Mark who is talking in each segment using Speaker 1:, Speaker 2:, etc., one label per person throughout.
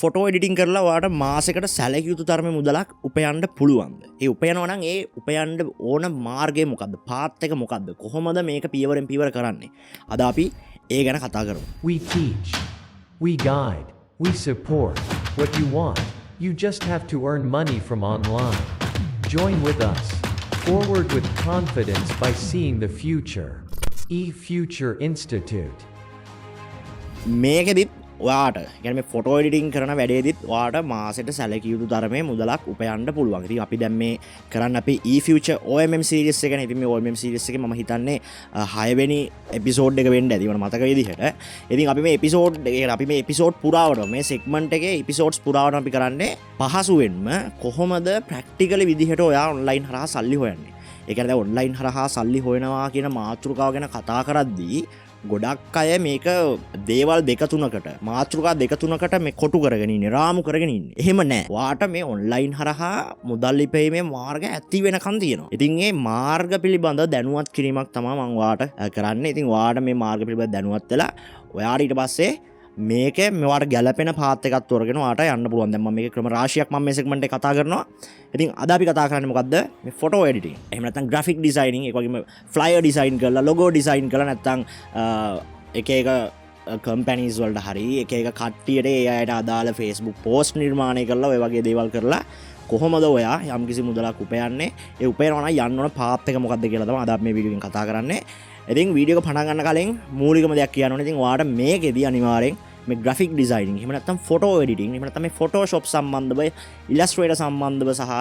Speaker 1: Photo editing කරලා ඔයාට මාසෙකට සැලකිය යුතු තරමේ මුදලක් උපයන්න පුළුවන්ද? ඒ උපයනවා නම් ඒ උපයන්න ඕන මාර්ගය මොකද්ද? පාත් එක මොකද්ද? කොහොමද මේක පියවරෙන් පියවර කරන්නේ? අද අපි ඒ ගැන කතා කරමු.
Speaker 2: We teach, we guide, we support. What you want, you just have to earn money from online. Join with us. Forward with confidence by seeing the future. eFuture Institute.
Speaker 1: මේකෙදිත් ඔයාට يعني මේ ෆොටෝ එඩිටින් කරන වැඩේදිත් ඔයාට මාසෙට සැලකිය යුතු තරමේ මුදලක් උපයන්න පුළුවන්. ඉතින් අපි දැන් මේ කරන්න අපි eFuture OMM series එක ගැන. ඉතින් මේ OMM series එකේ මම හිතන්නේ 6 වෙනි එපිසෝඩ් එක වෙන්න ඇති. මට මතක විදිහට. ඉතින් අපි මේ එපිසෝඩ් පුරාවට මේ සෙග්මන්ට් එකේ එපිසෝඩ්ස් පුරාවට අපි කරන්නේ පහසුවෙන්ම කොහොමද ප්‍රැක්ටිකලි විදිහට ඔයා ඔන්ලයින් හරහා සල්ලි හොයන්නේ. ඒ කියන්නේ දැන් ඔන්ලයින් හරහා සල්ලි හොයනවා කියන මාතෘකාව ගැන කතා කරද්දී ගොඩක් අය මේක දේවල් දෙක තුනකට මාතෘකා දෙක තුනකට මේ කොටු කරගෙන ඉන්නේ, රාමු කරගෙන ඉන්නේ. එහෙම නැහැ. ඔයාට මේ ඔන්ලයින් හරහා මුදල් ලිපීමේ මාර්ග ඇති වෙනකන් තියෙනවා. ඉතින් මේ මාර්ග පිළිබඳ දැනුවත් කිරීමක් තමයි මම ඔයාට කරන්නේ. ඉතින් ඔයාට මේ මාර්ග පිළිබඳ දැනුවත් වෙලා ඔයාට ඊට පස්සේ මේක මෙවාට ගැලපෙන පාත් එකක් තෝරගෙන ඔයාට යන්න පුළුවන්. දැන් මම මේක ක්‍රම රාශියක් මම මේ සෙග්මන්ට් එකේ කතා කරනවා. ඉතින් අද අපි කතා කරන්නේ මොකද්ද? මේ ෆොටෝ එඩිටින්. එහෙම නැත්නම් ග්‍රැෆික් ඩිසයිනින්, ඒ වගේම ෆ්ලයර් ඩිසයින් කරලා, ලොගෝ ඩිසයින් කරලා, නැත්නම් එක එක කම්පැනිස් වලට හරි එක එක කට්ටියට ඒ අයට අදාළ Facebook පෝස්ට් නිර්මාණය කරලා ඔය වගේ දේවල් කරලා කොහොමද ඔයා යම්කිසි මුදලක් උපයන්නේ? ඒ උපයනවා නම් යන්න ඕන පාත් එක මොකද්ද කියලා තමයි අද අපි මේ වීඩියෝ එකෙන් කතා කරන්නේ. ඉතින් වීඩියෝ එක පටන් ගන්න කලින් මූලිකම දෙයක් කියන්න ඕනේ. ඉතින් ඔයාට මේකෙදී අනිවාර්යෙන් මේ ග්‍රැෆික් ඩිසයිනින්, එහෙම නැත්නම් ෆොටෝ එඩිටින්, එහෙම නැත්නම් මේ ෆොටෝෂොප් සම්බන්ධව, ඉලස්ට්‍රේටර් සම්බන්ධව සහ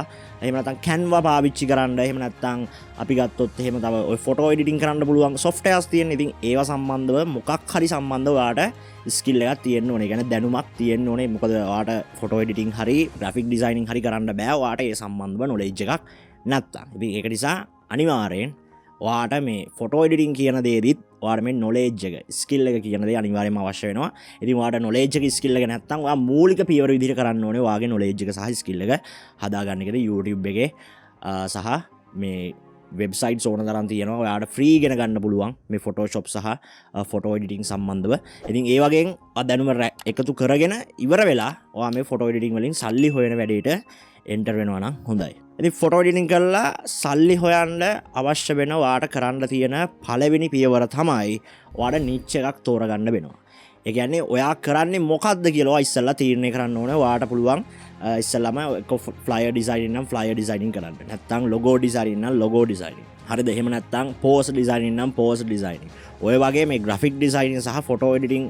Speaker 1: එහෙම නැත්නම් Canva පාවිච්චි කරන්න, එහෙම නැත්නම් අපි ගත්තොත් එහෙම තව ඔය ෆොටෝ එඩිටින් කරන්න පුළුවන් සොෆ්ට්වෙයාර්ස් තියෙන. ඉතින් ඒවා සම්බන්ධව මොකක් හරි සම්බන්ධව ඔයාට ස්කිල් එකක් තියෙන්න ඕනේ. ඒ කියන්නේ දැනුමක් තියෙන්න ඕනේ. මොකද ඔයාට ෆොටෝ එඩිටින් හරි ග්‍රැෆික් ඩිසයිනින් හරි කරන්න බෑ ඔයාට ඒ සම්බන්ධව නොලෙජ් එකක් නැත්තම්. ඉතින් ඒක නිසා අනිවාර්යෙන් ඔයාට මේ ෆොටෝ එඩිටින් කියන දේදිත් ඔයාට මේ නොලෙජ් එක, ස්කිල් එක කියන දේ අනිවාර්යයෙන්ම අවශ්‍ය වෙනවා. ඉතින් ඔයාට නොලෙජ් එක, ස්කිල් එක නැත්තම් ඔයා මූලික පියවර විදිහට කරන්න ඕනේ ඔයාගේ නොලෙජ් එක සහ ස්කිල් එක හදාගන්න එකද YouTube එකේ සහ මේ වෙබ්සයිට්ස් ඕන තරම් තියෙනවා. ඔයාට ෆ්‍රී ඉගෙන ගන්න පුළුවන් මේ Photoshop සහ ෆොටෝ එඩිටින් සම්බන්ධව. ඉතින් ඒ වගේම දැනුම එකතු කරගෙන ඉවර වෙලා ඔයා මේ ෆොටෝ එඩිටින් වලින් සල්ලි හොයන වැඩේට එන්ටර් වෙනවා නම් හොඳයි. ඉතින් ෆොටෝ එඩිටින් කරලා සල්ලි හොයන්න අවශ්‍ය වෙන ඔයාට කරන්න තියෙන පළවෙනි පියවර තමයි ඔයාට නිච් එකක් තෝරගන්න වෙනවා. ඒ කියන්නේ ඔයා කරන්නේ මොකක්ද කියලා ඔයා ඉස්සෙල්ලා තීරණය කරන්න ඕනේ. ඔයාට පුළුවන් ඉස්සෙල්ලාම ෆ්ලයර් ඩිසයිනින් නම් ෆ්ලයර් ඩිසයිනින් කරන්න. නැත්නම් ලොගෝ ඩිසයිනින් නම් ලොගෝ ඩිසයිනින්. හරිද? එහෙම නැත්නම් පෝස්ට් ඩිසයිනින් නම් පෝස්ට් ඩිසයිනින්. ඔය වගේ මේ ග්‍රැෆික් ඩිසයිනින් සහ ෆොටෝ එඩිටින්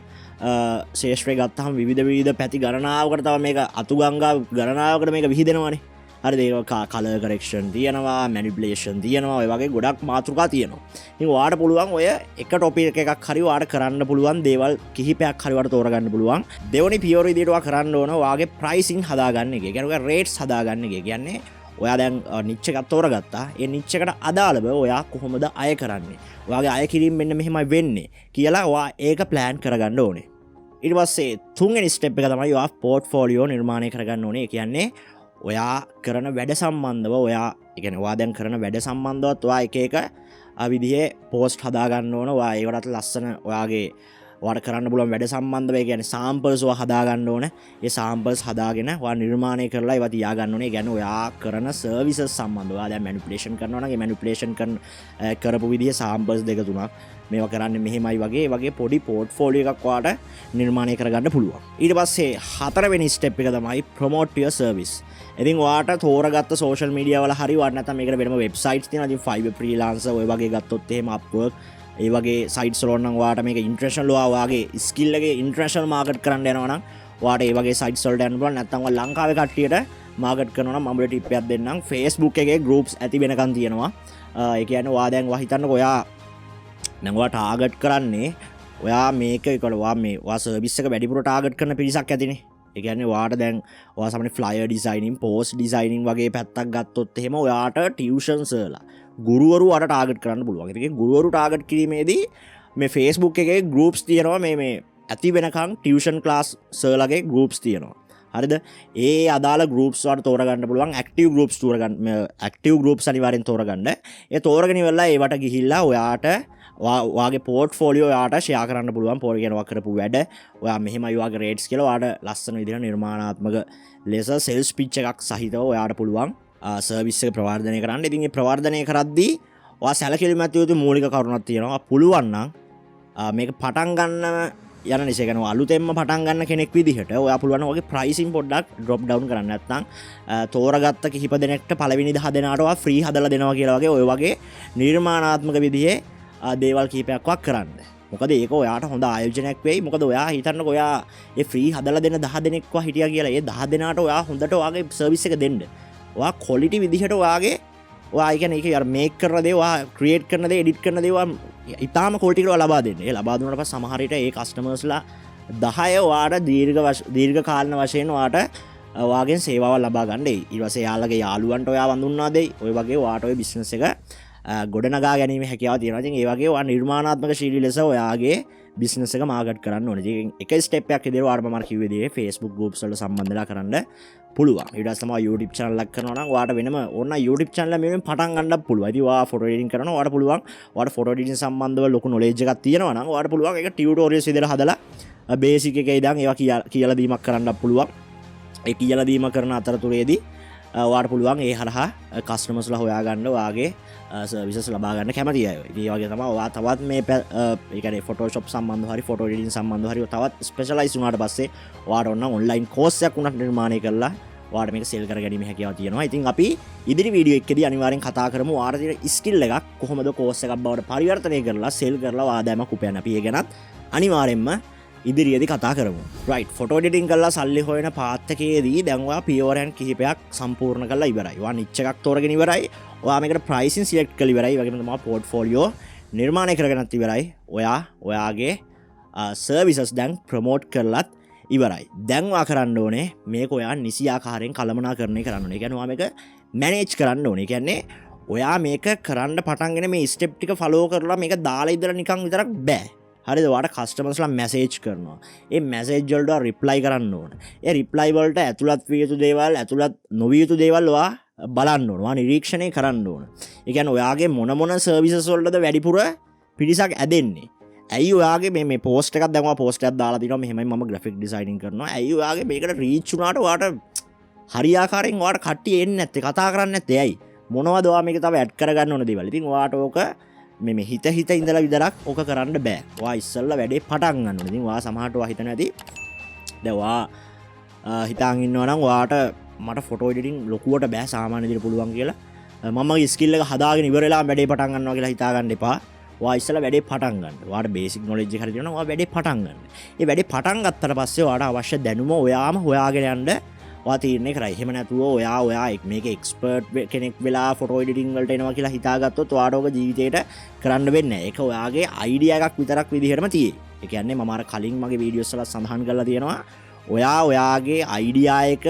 Speaker 1: ශේෂ්ත්‍රය ගත්තහම විවිධ පැති ගණනාවකට තමයි මේක අතුගංගා ගණනාවකට මේක විහිදෙනවානේ. හරිද? ඒක කලර් කරෙක්ෂන් තියෙනවා, මැනිපුලේෂන් තියෙනවා, ඔය වගේ ගොඩක් මාතෘකා තියෙනවා. ඉතින් ඔයාට පුළුවන් ඔය එක ටොපික් එකක් හරි ඔයාට කරන්න පුළුවන් දේවල් කිහිපයක් හරි ඔයාට තෝරගන්න පුළුවන්. දෙවෙනි පියවර විදිහට ඔයා කරන්න ඕන ඔයාගේ ප්‍රයිසින් හදාගන්න එක. ඒ කියන්නේ ඔයාගේ රේට්ස් හදාගන්න එක. ඒ කියන්නේ ඔයා දැන් නිච් එකක් තෝරගත්තා. ඒ නිච් එකට අදාළව ඔයා කොහොමද අය කරන්නේ? ඔයාගේ අය කිරීම මෙන්න මෙහෙමයි වෙන්නේ කියලා ඔයා ඒක ප්ලෑන් කරගන්න ඕනේ. ඊට පස්සේ තුන්වෙනි ස්ටෙප් එක තමයි ඔයා පෝර්ට්ෆෝලියෝ නිර්මාණය කරගන්න ඕනේ. ඒ කියන්නේ ඔයා කරන වැඩ සම්බන්ධව ඔයා කියන්නේ ඔයා දැන් කරන වැඩ සම්බන්ධවත් ඔයා එක එක විදිහේ පෝස්ට් හදාගන්න ඕන. ඔයා ඒවටත් ලස්සන ඔයාගේ ඔයාට කරන්න පුළුවන් වැඩ සම්බන්ධව ඒ කියන්නේ සාම්පල්ස් ඔයා හදාගන්න ඕන. ඒ සාම්පල්ස් හදාගෙන ඔයා නිර්මාණය කරලා ඒවා තියාගන්න ඕනේ. ඒ කියන්නේ ඔයා කරන සර්විසස් සම්බන්ධව ඔයා දැන් මැනිපුලේෂන් කරනවා නම් ඒ මැනිපුලේෂන් කරපු විදිහේ සාම්පල්ස් දෙක තුනක් මේවා කරන්නේ මෙහෙමයි වගේ පොඩි පෝර්ට්ෆෝලියෝ එකක් ඔයාට නිර්මාණය කරගන්න පුළුවන්. ඊට පස්සේ හතරවෙනි ස්ටෙප් එක තමයි ප්‍රොමෝට් යුවර් සර්විස්. ඉතින් ඔයාට තෝරගත්ත සෝෂල් මීඩියා වල හරි ඔයාට නැත්නම් මේකට වෙනම වෙබ්සයිට්ස් තියෙනවා. ඉතින් Fiverr freelancer ඔය වගේ ගත්තොත් එහෙම Upwork ඒ වගේ සයිට්ස් වල නම් ඔයාට මේක ඉන්ටර්නැෂනල් ඔයාගේ ස්කිල් එකේ ඉන්ටර්නැෂනල් මාකට් කරන්න යනවා නම් ඔයාට ඒ වගේ සයිට්ස් වලට යන්න පුළුවන්. නැත්නම් ඔයා ලංකාවේ කට්ටියට මාකට් කරනවා නම් මම ඔයාලට ටිප් එකක් දෙන්නම්. Facebook එකේ groups ඇති වෙනකන් තියෙනවා. ඒ කියන්නේ ඔයා දැන් හිතන්නකෝ ඔයා දැන් ඔයා ටාගට් කරන්නේ ඔයා මේක ඔයා සර්විස් එක වැඩිපුර ටාගට් කරන පිරිසක් ඇතිනේ. ඒ කියන්නේ ඔයාට දැන් ඔයා සමහර ෆ්ලයර් ඩිසයිනින්, පෝස්ට් ඩිසයිනින් වගේ පැත්තක් ගත්තොත් එහෙම ඔයාට ටියුෂන්ස් වල ගුරුවරු අර ටාගට් කරන්න පුළුවන්. ඉතින් ගුරුවරු ටාගට් කිරීමේදී මේ Facebook එකේ groups තියෙනවා මේ ඇති වෙනකන් ටියුෂන් ක්ලාස් සර්ලගේ groups තියෙනවා. හරිද ඒ අදාළ ගෲප්ස් වලට තෝරගන්න පුළුවන් ඇක්ටිව් ගෲප්ස් තෝරගන්න ඇක්ටිව් ගෲප්ස් අනිවාර්යෙන් තෝරගන්න ඒ තෝරගෙන ඉවරලා ඒවට ගිහිල්ලා ඔයාට ඔයාගේ පෝර්ට්ෆෝලියෝ ඔයාට ෂෙයා කරන්න පුළුවන් පෝර්ට්ෆෝලියෝ කරපු වැඩ ඔයා මෙහෙමයි ඔයාගේ රේට්ස් කියලා ඔයාට ලස්සන විදිහට නිර්මාණාත්මක ලෙස සෙල්ස් පිච් එකක් සහිතව ඔයාට පුළුවන් සර්විස් එක ප්‍රවර්ධනය කරන්න. ඉතින් මේ ප්‍රවර්ධනය කරද්දී ඔයා සැලකිලිමත් යුතු මූලික කරුණක් තියෙනවා. පුළුවන් නම් මේක පටන් ගන්න යන නිසා කරනවා අලුතෙන්ම පටන් ගන්න කෙනෙක් විදිහට ඔයා පුළුවන් ඔයගේ ප්‍රයිසින් පොඩ්ඩක් ඩ්‍රොප් ඩවුන් කරන්න. නැත්නම් තෝරගත්ත කිහිප දෙනෙක්ට පළවෙනි 10 දෙනාට ඔයා ෆ්‍රී හදලා දෙනවා කියලා වගේ ඔය වගේ නිර්මාණාත්මක විදිහේ දේවල් කීපයක් වක් කරන්න. මොකද ඒක ඔයාට හොඳ ආයෝජනයක් වෙයි. මොකද ඔයා හිතන්නකෝ ඔයා ඒ ෆ්‍රී හදලා දෙන 10 දෙනෙක්ව හිටියා කියලා. ඒ 10 දෙනාට ඔයා හොඳට ඔයාගේ සර්විස් එක දෙන්න. ඔයා ක්වොලිටි විදිහට ඔයාගේ ඔයා කියන්නේ ඒක අර මේක් කරන දේ ඔයා ක්‍රියේට් කරන දේ එඩිට් කරන දේ ඔයා ඊටාම ක්වොලිටි එකව ලබා දෙන්න. ඒ ලබා දුන්නාට පස්සේ සමහර විට ඒ කස්ටමර්ස්ලා 10 ඔයාට දීර්ඝ කාලන වශයෙන් ඔයාට ඔයාගෙන් සේවාවක් ලබා ගන්න දෙයි. ඊට පස්සේ යාළුවගේ යාළුවන්ට ඔයා වඳුන්නා දෙයි. ඔය වගේ ඔයාට ඔය බිස්නස් එක ගොඩනගා ගැනීම හැකියාව තියෙනවා. ඉතින් ඒ වගේ ඔයා නිර්මාණාත්මක ශීලී ලෙස ඔයාගේ බිස්නස් එක මාකට් කරන්න ඕනේ. ඉතින් එක ස්ටෙප් එකක් විදිහට ඔයාලම මම කිව්වේ දේ Facebook groups වල සම්බන්ධලා කරන්න පුළුවන්. ඊට පස්සේ තමයි YouTube channel එකක් කරනවා නම් ඔයාට වෙනම ඕන YouTube channel එක මෙහෙම පටන් ගන්නත් පුළුවන්. ඉතින් ඔයා ෆොටෝ එඩිටින් කරනවා ඔයාට පුළුවන්. ඔයාට ෆොටෝ එඩිටින් සම්බන්ධව ලොකු knowledge එකක් තියෙනවා නම් ඔයාට පුළුවන් ඒක ටියුටෝරියල්ස් විදිහට හදලා බේසික් එකේ ඉඳන් ඒවා කියලා දීමක් කරන්නත් පුළුවන්. ඒ කියලා දීම කරන අතරතුරේදී ඔයාට පුළුවන් ඒ හරහා කස්ටමර්ස්ලා හොයාගන්න ඔයාගේ සර්විසස් ලබා ගන්න කැමති අය. ඉතින් ඒ වගේ තමයි ඔයා තවත් මේ ඒ කියන්නේ Photoshop සම්බන්ධව හරි ෆොටෝ එඩිටින් සම්බන්ධව හරි තවත් ස්පෙෂලායිස් වුණාට පස්සේ ඔයාට ඕන ඔන්ලයින් කෝස් එකක් උනත් නිර්මාණය කරලා ඔයාට මේක සෙල් කරගැනීමේ හැකියාව තියෙනවා. ඉතින් අපි ඉදිරි වීඩියෝ එකකදී අනිවාර්යෙන් කතා කරමු ඔයාට තියෙන ස්කිල් එකක් කොහොමද කෝස් එකක් බවට පරිවර්තනය කරලා සෙල් කරලා ආදායමක් උපයන්න. අපි ඒ ගැනත් අනිවාර්යෙන්ම ඉදිරියේදී කතා කරමු. රයිට් ෆොටෝ එඩිටින් කරලා සල්ලි හොයන පාත් එකේදී දැන් ඔයා පියවරයන් කිහිපයක් සම්පූර්ණ කරලා ඉවරයි. ඔයා නිච් එකක් තෝරගෙන ඉවරයි. ඔයා මේකට ප්‍රයිසින් සිලෙක්ට් කරලා ඉවරයි. වගේම තමයි පෝර්ට්ෆෝලියෝ නිර්මාණය කරගෙනත් ඉවරයි. ඔයා ඔයාගේ සර්විසස් දැන් ප්‍රොමෝට් කරලත් ඉවරයි. දැන් ඔයා කරන්න ඕනේ මේක ඔයා නිසි ආකාරයෙන් කළමනාකරණය කරන්න ඕනේ. ඒ කියන්නේ ඔයා මේක මැනේජ් කරන්න ඕනේ. ඒ කියන්නේ ඔයා මේක කරන්න පටන්ගෙන මේ ස්ටෙප් ටික ෆලෝ කරලා මේක දාලා ඉදලා නිකන් විතරක් බෑ. හරිද ඔයාට කස්ටමර්ස්ලා මැසේජ් කරනවා. ඒ මැසේජ් වලට රිප්ලයි කරන්න ඕන. ඒ රිප්ලයි වලට ඇතුළත් විය යුතු දේවල් ඇතුළත් නොවිය යුතු දේවල් ඔයා බලන්න ඕන. ඔයා නිරීක්ෂණය කරන්න ඕන. ඒ කියන්නේ ඔයාගේ මොන සර්විසස් වලටද වැඩිපුර පිරිසක් ඇදෙන්නේ. ඇයි ඔයාගේ මේ පෝස්ට් එකක් දැන් ඔයා පෝස්ට් එකක් දාලා තිනවා මෙහෙමයි මම ග්‍රැෆික් ඩිසයිනින් කරනවා. ඇයි ඔයාගේ මේකට රීච් වුණාට ඔයාට හරියාකාරයෙන් ඔයාට කට්ටිය එන්නේ නැත්තේ කතා කරන්නේ නැත්තේ ඇයි? මොනවද ඔයා මේක තව ඇඩ් කරගන්න ඕන දේවල්. ඉතින් ඔයාට ඕක මේ හිත ඉඳලා විතරක් ඕක කරන්න බෑ. ඔයා ඉස්සෙල්ලා වැඩේ පටන් ගන්න ඕනේ. ඉතින් ඔයා සමහරට ඔයා හිතන ඇති දැන් ඔයා හිතාන් ඉන්නවා නම් ඔයාට මට ෆොටෝ එඩිටින් ලොකුවට බෑ සාමාන්‍ය විදිහට පුළුවන් කියලා. මමගේ ස්කිල් එක හදාගෙන ඉවර වෙලා වැඩේ පටන් ගන්නවා කියලා හිතා ගන්න එපා. ඔයා ඉස්සෙල්ලා වැඩේ පටන් ගන්න. ඔයාට බේසික් නොලෙජ් එක හරි තියෙනවා. ඔයා වැඩේ පටන් ගන්න. මේ වැඩේ පටන් ගත්තට පස්සේ ඔයාට අවශ්‍ය දැනුම ඔයාම හොයාගෙන යන්න ඔයා තීරණය කරයි. එහෙම නැතුව ඔයා මේක එක්ස්පර්ට් කෙනෙක් වෙලා ෆොටෝ එඩිටින් වලට එනවා කියලා හිතාගත්තොත් ඔයාට ඕක ජීවිතේට කරන්න වෙන්නේ නැහැ. ඒක ඔයාගේ අයිඩියා එකක් විතරක් විදිහටම තියෙයි. ඒ කියන්නේ මම අර කලින් මගේ වීඩියෝස් වල සඳහන් කරලා තියෙනවා ඔයාගේ අයිඩියා එක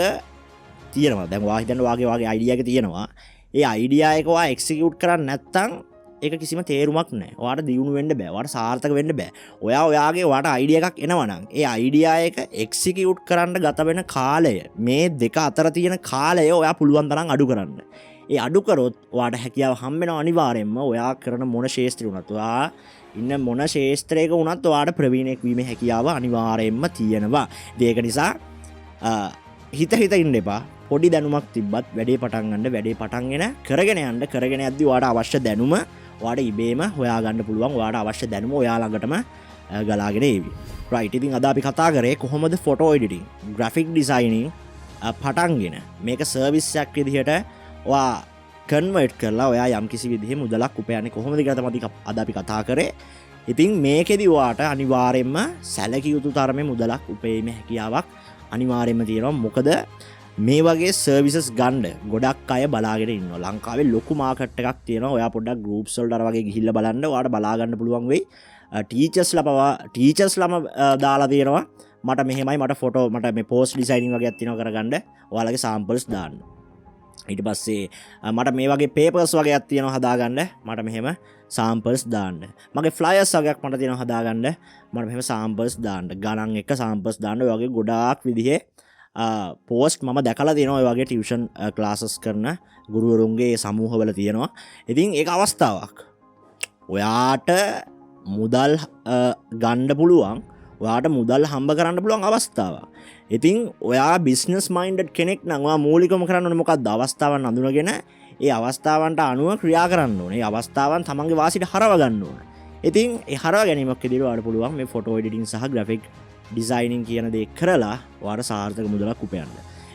Speaker 1: තියෙනවා. දැන් ඔයා හිතන්න ඔයාගේ අයිඩියා එක තියෙනවා. ඒ අයිඩියා එක ඔයා එක්සිකියුට් කරන්නේ නැත්නම් ඒක කිසිම තේරුමක් නැහැ. ඔයාට දියුණු වෙන්න බෑ. ඔයාට සාර්ථක වෙන්න බෑ. ඔයාට අයිඩියා එකක් එනවනම් ඒ අයිඩියා එක එක්සිකියුට් කරන්න ගත වෙන කාලය මේ දෙක අතර තියෙන කාලය ඔයා පුළුවන් තරම් අඩු කරන්න. ඒ අඩු කරොත් ඔයාට හැකියාව හම්බ වෙනවා අනිවාර්යෙන්ම. ඔයා කරන මොන ශේෂ්ත්‍රය වුණත් ඔයා ඉන්න මොන ශේෂ්ත්‍රයක වුණත් ඔයාට ප්‍රවීණෙක් වීමේ හැකියාව අනිවාර්යෙන්ම තියෙනවා. ඒක නිසා හිත ඉන්න එපා. පොඩි දැනුමක් තිබ්බත් වැඩේ පටන් ගන්න වැඩේ පටන්ගෙන කරගෙන යද්දි ඔයාට අවශ්‍ය දැනුම ඔයාට ඉබේම හොයාගන්න පුළුවන්. ඔයාට අවශ්‍ය දැනුම ඔයා ළඟටම ගලාගෙන ඒවි. රයිට්. ඉතින් අද අපි කතා කරේ කොහොමද ෆොටෝ එඩිටින්, ග්‍රැෆික් ඩිසයිනින් පටන්ගෙන මේක සර්විස් එකක් විදිහට ඔයා කන්වර්ට් කරලා ඔයා යම්කිසි විදිහේ මුදලක් උපයන්නේ කොහොමද කියලා තමයි අද අපි කතා කරේ. ඉතින් මේකෙදි ඔයාට අනිවාර්යෙන්ම සැලකිය යුතු තරමේ මුදලක් උපයීමේ හැකියාවක් අනිවාර්යෙන්ම තියෙනවා. මොකද මේ වගේ සර්විසස් ගන්න ගොඩක් අය බලාගෙන ඉන්නවා. ලංකාවේ ලොකු මාකට් එකක් තියෙනවා. ඔයා පොඩ්ඩක් ගෲප්ස් වලට අර වගේ ගිහිල්ලා බලන්න ඔයාට බලා ගන්න පුළුවන් වෙයි. ටීචර්ස්ලම දාලා තියෙනවා මට මෙහෙමයි මට මේ පෝස්ට් ඩිසයිනින් වගේක් තියෙනවා කරගන්න. ඔයාලගේ සාම්පල්ස් දාන්න. ඊට පස්සේ මට මේ වගේ පේපර්ස් වගේක් තියෙනවා හදාගන්න. මට මෙහෙම සාම්පල්ස් දාන්න. මගේ ෆ්ලයර්ස් වගේක් මට තියෙනවා හදාගන්න. මට මෙහෙම සාම්පල්ස් දාන්න. ගණන් එක සාම්පල්ස් දාන්න. ඔය වගේ ගොඩාක් විදිහේ පෝස්ට් මම දැකලා තියෙනවා ඔය වගේ ටියුෂන් ක්ලාසස් කරන ගුරුවරුන්ගේ සමූහවල තියෙනවා. ඉතින් ඒක අවස්ථාවක්. ඔයාට මුදල් ගන්න පුළුවන්, ඔයාට මුදල් හම්බ කරන්න පුළුවන් අවස්ථාවක්. ඉතින් ඔයා බිස්නස් මයින්ඩඩ් කෙනෙක් නම් ඔයා මූලිකවම කරන්න ඕනේ මොකක්ද? අවස්ථාවන් අඳුනගෙන ඒ අවස්ථාවන්ට අනුව ක්‍රියා කරන්න ඕනේ. ඒ අවස්ථාවන් තමන්ගේ වාසියට හරව ගන්න ඕනේ. ඉතින් ඒ හරව ගැනීමක් විදිහට ඔයාලට පුළුවන් මේ ෆොටෝ එඩිටින් සහ ග්‍රැෆික් ඩිසයිනින් කියන දේ කරලා ඔයාලට සාර්ථක මුදලක් උපයන්න.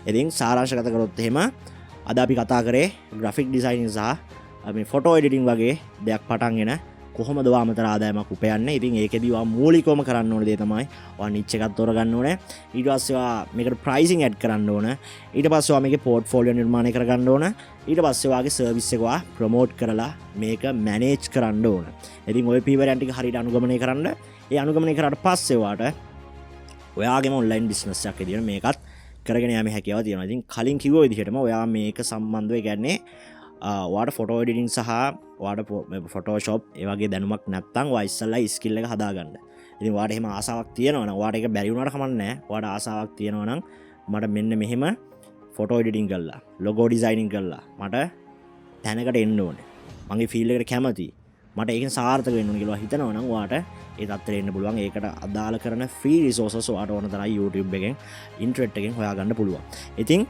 Speaker 1: ඉතින් සාරාංශගත කරොත් එහෙම අද අපි කතා කරේ ග්‍රැෆික් ඩිසයිනින් සහ මේ ෆොටෝ එඩිටින් වගේ දෙයක් පටන්ගෙන කොහොමද ඔයා අමතර ආදායමක් උපයන්නේ. ඉතින් ඒකෙදී ඔයා මූලිකවම කරන්න ඕනේ දේ තමයි ඔයා නිච් එකක් තෝරගන්න ඕනේ. ඊට පස්සේ ඔයා මේකට ප්‍රයිසිං ඇඩ් කරන්න ඕන. ඊට පස්සේ ඔයා මේකේ පෝර්ට්ෆෝලියෝ නිර්මාණය කරගන්න ඕන. ඊට පස්සේ ඔයාගේ සර්විස් එක ඔයා ප්‍රොමෝට් කරලා මේක මැනේජ් කරන්න ඕන. ඉතින් ඔය පීවරයන් ටික හරියට අනුගමනය කරන්න. ඒ අනුගමනය කරාට පස්සේ ඔයාට ඔයාගේම ඔන්ලයින් බිස්නස් එකක් විදියට මේකත් කරගෙන යෑමේ හැකියාව තියෙනවා. ඉතින් කලින් කිව්ව විදිහටම ඔයා මේක සම්බන්ධව කියන්නේ ඔයාට ෆොටෝ එඩිටින් සහ ඔයාට ෆොටෝෂොප් ඒ වගේ දැනුමක් නැත්නම් ඔයා ඉස්සෙල්ලා ස්කිල් එක හදාගන්න. ඉතින් ඔයාට එහෙම ආසාවක් තියෙනවා නම් ඔයාට ඒක බැරි වුණාට කමක් නැහැ. ඔයාට ආසාවක් තියෙනවා නම් මට මෙන්න මෙහෙම ෆොටෝ එඩිටින් කරලා, ලොගෝ ඩිසයිනින් කරලා මට තැනකට එන්න ඕනේ. මගේ ෆීල්ඩ් එකට කැමතියි. මට ඒකෙන් සාර්ථක වෙන්න ඕනේ කියලා හිතනවා නම් ඔයාට ඒ තත්ත්වෙට එන්න පුළුවන්. ඒකට අදාළ කරන ෆ්‍රී රිසෝසස් ඔයාට ඕන තරම් YouTube එකෙන් ඉන්ටර්නෙට් එකෙන් හොයාගන්න පුළුවන්. ඉතින්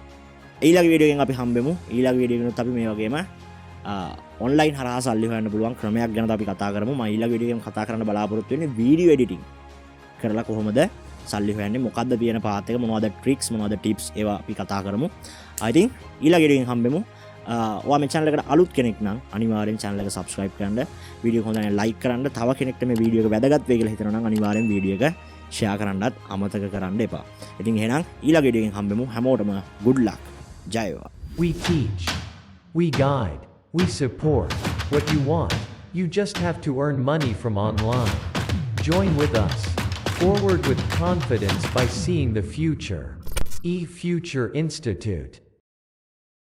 Speaker 1: ඊළඟ වීඩියෝ එකෙන් අපි හම්බෙමු. ඊළඟ වීඩියෝ එකෙන් අපි මේ වගේම ඔන්ලයින් හරහා සල්ලි හොයන්න පුළුවන් ක්‍රමයක් ගැන අපි කතා කරමු. මම ඊළඟ වීඩියෝ එකෙන් කතා කරන්න බලාපොරොත්තු වෙන්නේ වීඩියෝ එඩිටින් කරලා කොහොමද සල්ලි හොයන්නේ, මොකද්ද තියෙන පාත් එක, මොනවද ට්‍රික්ස්, මොනවද ටිප්ස්, ඒවා අපි කතා කරමු. I think ඊළඟ වීඩියෝ එකෙන් හම්බෙමු. ඔයා මේ channel එකට අලුත් කෙනෙක් නම් අනිවාර්යෙන් channel එක subscribe කරන්න, වීඩියෝ එක හොඳ නම් like කරන්න, තව කෙනෙක්ට මේ වීඩියෝ එක වැදගත් වෙයි කියලා හිතනවා නම් අනිවාර්යෙන් වීඩියෝ එක share කරන්නත් අමතක කරන්න එපා. ඉතින් එහෙනම් ඊළඟ වීඩියෝ එකෙන් හම්බෙමු. හැමෝටම good luck. ජය වේවා.
Speaker 2: We teach, we guide, we support what you want. You just have to earn money from online. Join with us. Forward with confidence by seeing the future. eFuture Institute.